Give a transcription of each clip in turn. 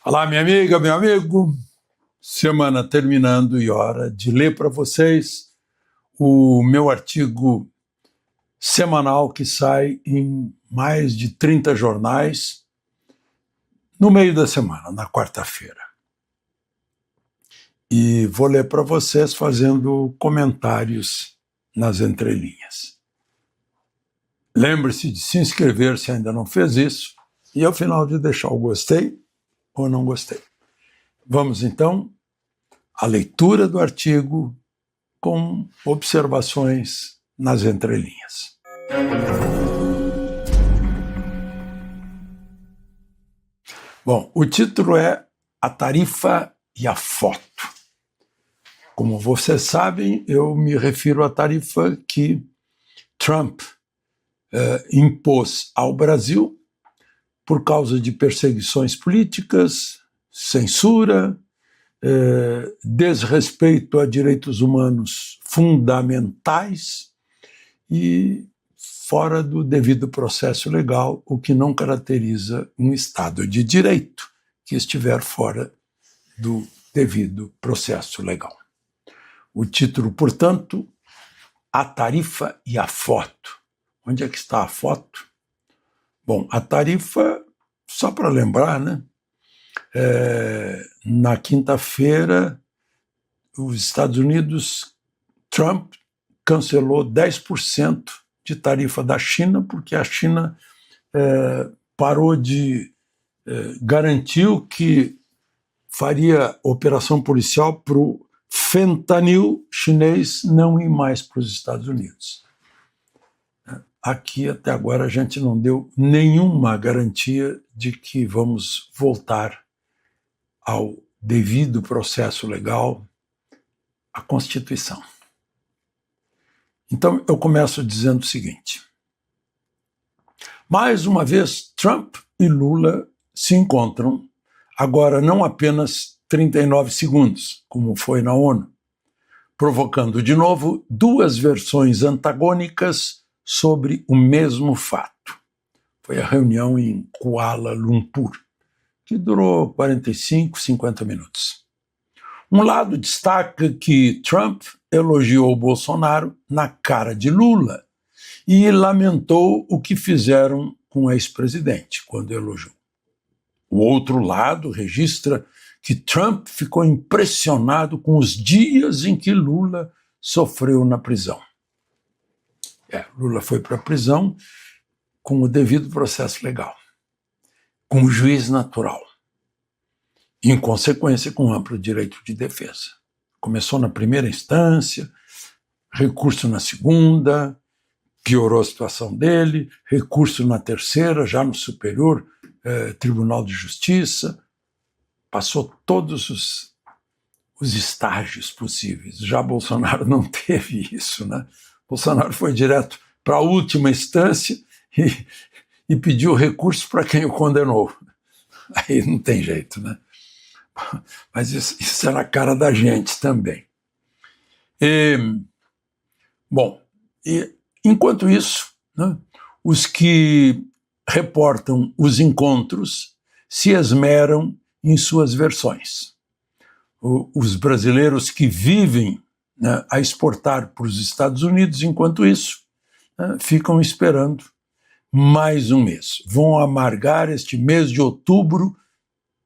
Olá, minha amiga, meu amigo. Semana terminando e hora de ler para vocês o meu artigo semanal que sai em mais de 30 jornais no meio da semana, na quarta-feira. E vou ler para vocês fazendo comentários nas entrelinhas. Lembre-se de se inscrever se ainda não fez isso e ao final de deixar o gostei ou não gostei. Vamos então à leitura do artigo com observações nas entrelinhas. Bom, o título é A Tarifa e a Foto. Como vocês sabem, eu me refiro à tarifa que Trump impôs ao Brasil por causa de perseguições políticas, censura, desrespeito a direitos humanos fundamentais e fora do devido processo legal, o que não caracteriza um Estado de direito que estiver fora do devido processo legal. O título, portanto, A Tarifa e a Foto. Onde é que está a foto? Bom, a tarifa, só para lembrar, né? Na quinta-feira, os Estados Unidos, Trump cancelou 10% de tarifa da China, porque a China garantiu que faria operação policial para o fentanil chinês não ir mais para os Estados Unidos. Aqui, até agora, a gente não deu nenhuma garantia de que vamos voltar ao devido processo legal, à Constituição. Então, eu começo dizendo o seguinte. Mais uma vez, Trump e Lula se encontram, agora não apenas 39 segundos, como foi na ONU, provocando de novo duas versões antagônicas sobre o mesmo fato. Foi a reunião em Kuala Lumpur, que durou 45, 50 minutos. Um lado destaca que Trump elogiou Bolsonaro na cara de Lula e lamentou o que fizeram com o ex-presidente quando elogiou. O outro lado registra que Trump ficou impressionado com os dias em que Lula sofreu na prisão. Lula foi para a prisão com o devido processo legal, com o juiz natural, em consequência com amplo direito de defesa. Começou na primeira instância, recurso na segunda, piorou a situação dele, recurso na terceira, já no Superior Tribunal de Justiça, passou todos os estágios possíveis. Já Bolsonaro não teve isso, né? Bolsonaro foi direto para a última instância e pediu recurso para quem o condenou. Aí não tem jeito, né? Mas isso é na cara da gente também. Enquanto isso, né, os que reportam os encontros se esmeram em suas versões. Os brasileiros que vivem, né, a exportar para os Estados Unidos, enquanto isso, né, ficam esperando mais um mês. Vão amargar este mês de outubro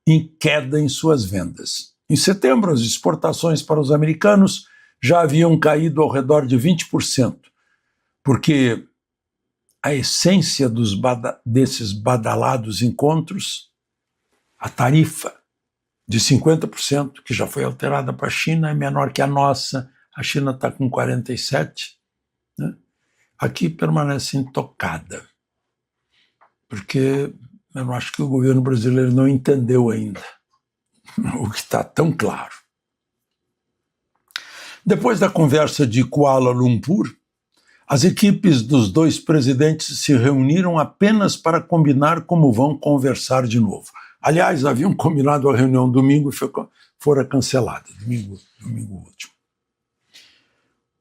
em queda em suas vendas. Em setembro, as exportações para os americanos já haviam caído ao redor de 20%, porque a essência desses badalados encontros, a tarifa de 50%, que já foi alterada para a China, é menor que a nossa. A China está com 47%, né? Aqui permanece intocada, porque eu acho que o governo brasileiro não entendeu ainda o que está tão claro. Depois da conversa de Kuala Lumpur, as equipes dos dois presidentes se reuniram apenas para combinar como vão conversar de novo. Aliás, haviam combinado a reunião domingo e fora cancelada, domingo último.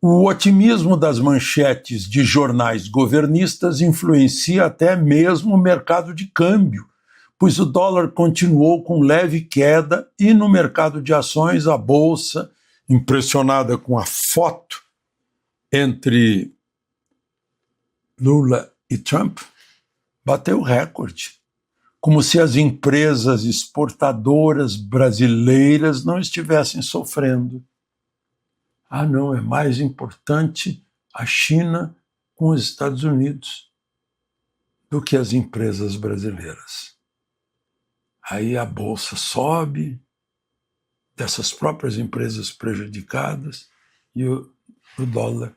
O otimismo das manchetes de jornais governistas influencia até mesmo o mercado de câmbio, pois o dólar continuou com leve queda e no mercado de ações a bolsa, impressionada com a foto entre Lula e Trump, bateu recorde, como se as empresas exportadoras brasileiras não estivessem sofrendo. Ah, não, é mais importante a China com os Estados Unidos do que as empresas brasileiras. Aí a bolsa sobe, dessas próprias empresas prejudicadas, e o dólar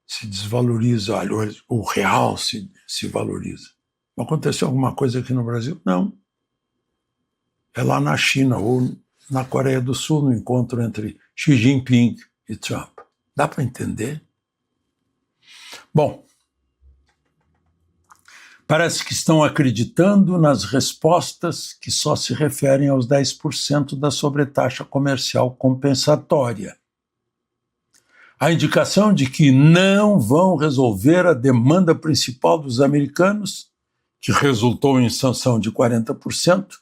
se desvaloriza, o real se valoriza. Aconteceu alguma coisa aqui no Brasil? Não. É lá na China ou na Coreia do Sul, no encontro entre Xi Jinping e Trump. Dá para entender? Bom, parece que estão acreditando nas respostas que só se referem aos 10% da sobretaxa comercial compensatória. A indicação de que não vão resolver a demanda principal dos americanos, que resultou em sanção de 40%,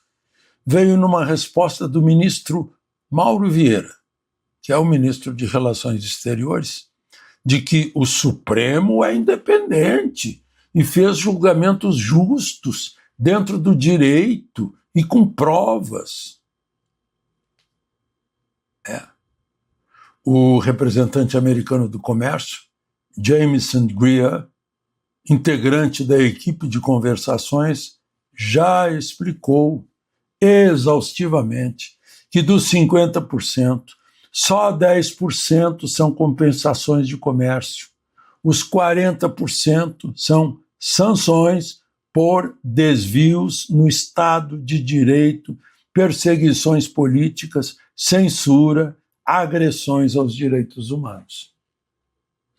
veio numa resposta do ministro Mauro Vieira, que é o ministro de Relações Exteriores, de que o Supremo é independente e fez julgamentos justos dentro do direito e com provas. O representante americano do comércio, Jameson Greer, integrante da equipe de conversações, já explicou exaustivamente que dos 50%, só 10% são compensações de comércio. Os 40% são sanções por desvios no Estado de Direito, perseguições políticas, censura, agressões aos direitos humanos.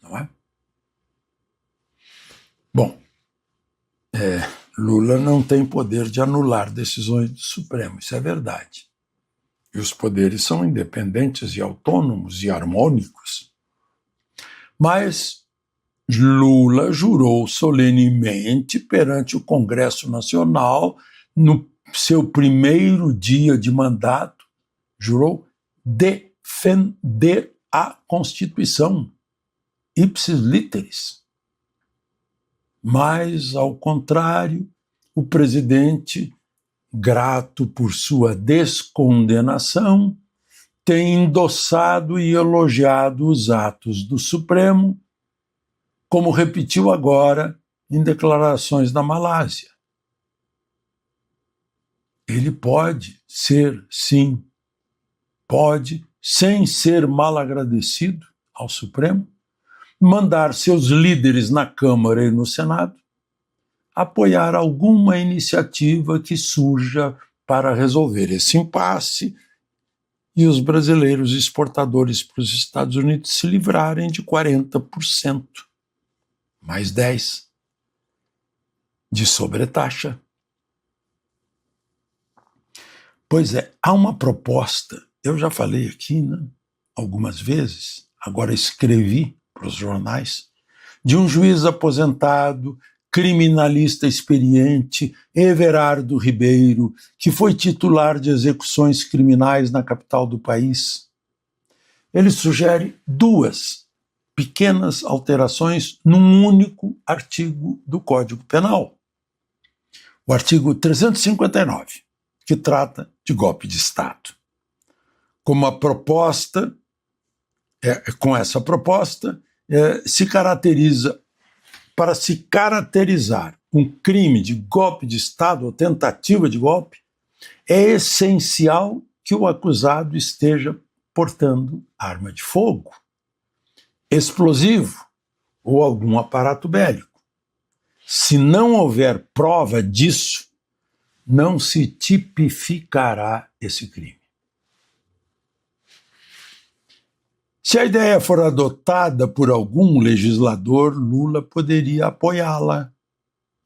Não é? Bom, Lula não tem poder de anular decisões do Supremo, isso é verdade. E os poderes são independentes e autônomos e harmônicos. Mas Lula jurou solenemente perante o Congresso Nacional, no seu primeiro dia de mandato, jurou defender a Constituição, ipsis literis. Mas, ao contrário, o presidente, grato por sua descondenação, tem endossado e elogiado os atos do Supremo, como repetiu agora em declarações na Malásia. Ele pode ser, sim, pode, sem ser malagradecido ao Supremo, mandar seus líderes na Câmara e no Senado apoiar alguma iniciativa que surja para resolver esse impasse e os brasileiros exportadores para os Estados Unidos se livrarem de 40%, mais 10% de sobretaxa. Pois é, há uma proposta, eu já falei aqui, né, algumas vezes, agora escrevi para os jornais, de um juiz aposentado, criminalista experiente, Everardo Ribeiro, que foi titular de execuções criminais na capital do país. Ele sugere 2 pequenas alterações num único artigo do Código Penal. O artigo 359, que trata de golpe de Estado. Com essa proposta, se caracteriza, para se caracterizar um crime de golpe de Estado ou tentativa de golpe, é essencial que o acusado esteja portando arma de fogo, explosivo ou algum aparato bélico. Se não houver prova disso, não se tipificará esse crime. Se a ideia for adotada por algum legislador, Lula poderia apoiá-la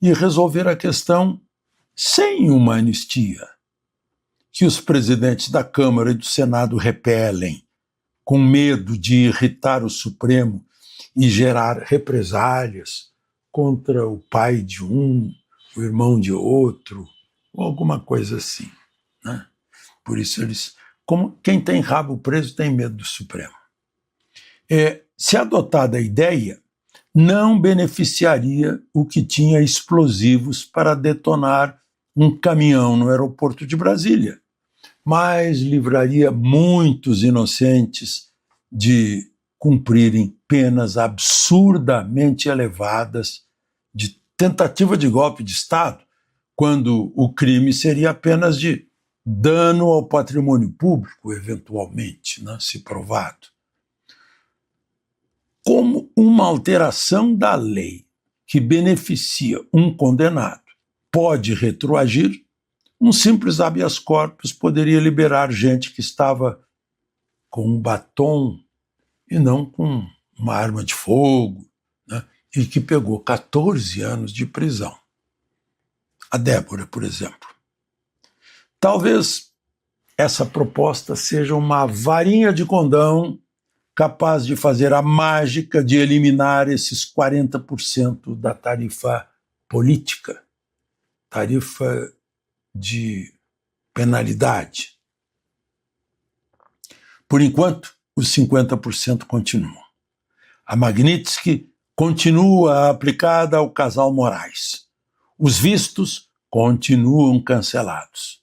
e resolver a questão sem uma anistia, que os presidentes da Câmara e do Senado repelem, com medo de irritar o Supremo e gerar represálias contra o pai de um, o irmão de outro, ou alguma coisa assim, né? Por isso eles, como quem tem rabo preso tem medo do Supremo. Se adotada a ideia, não beneficiaria o que tinha explosivos para detonar um caminhão no aeroporto de Brasília, mas livraria muitos inocentes de cumprirem penas absurdamente elevadas de tentativa de golpe de Estado, quando o crime seria apenas de dano ao patrimônio público, eventualmente, né, se provado. Como uma alteração da lei que beneficia um condenado pode retroagir, um simples habeas corpus poderia liberar gente que estava com um batom e não com uma arma de fogo, né, e que pegou 14 anos de prisão. A Débora, por exemplo. Talvez essa proposta seja uma varinha de condão capaz de fazer a mágica de eliminar esses 40% da tarifa política, tarifa de penalidade. Por enquanto, os 50% continuam. A Magnitsky continua aplicada ao casal Moraes. Os vistos continuam cancelados.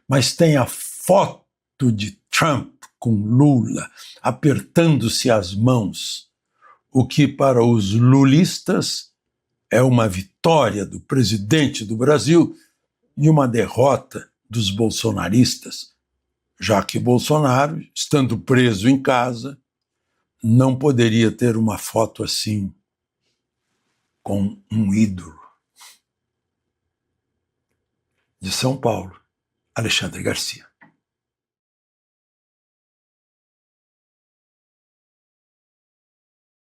Mas tem a foto de Trump com Lula apertando-se as mãos, o que para os lulistas é uma vitória do presidente do Brasil e uma derrota dos bolsonaristas, já que Bolsonaro, estando preso em casa, não poderia ter uma foto assim com um ídolo. De São Paulo, Alexandre Garcia.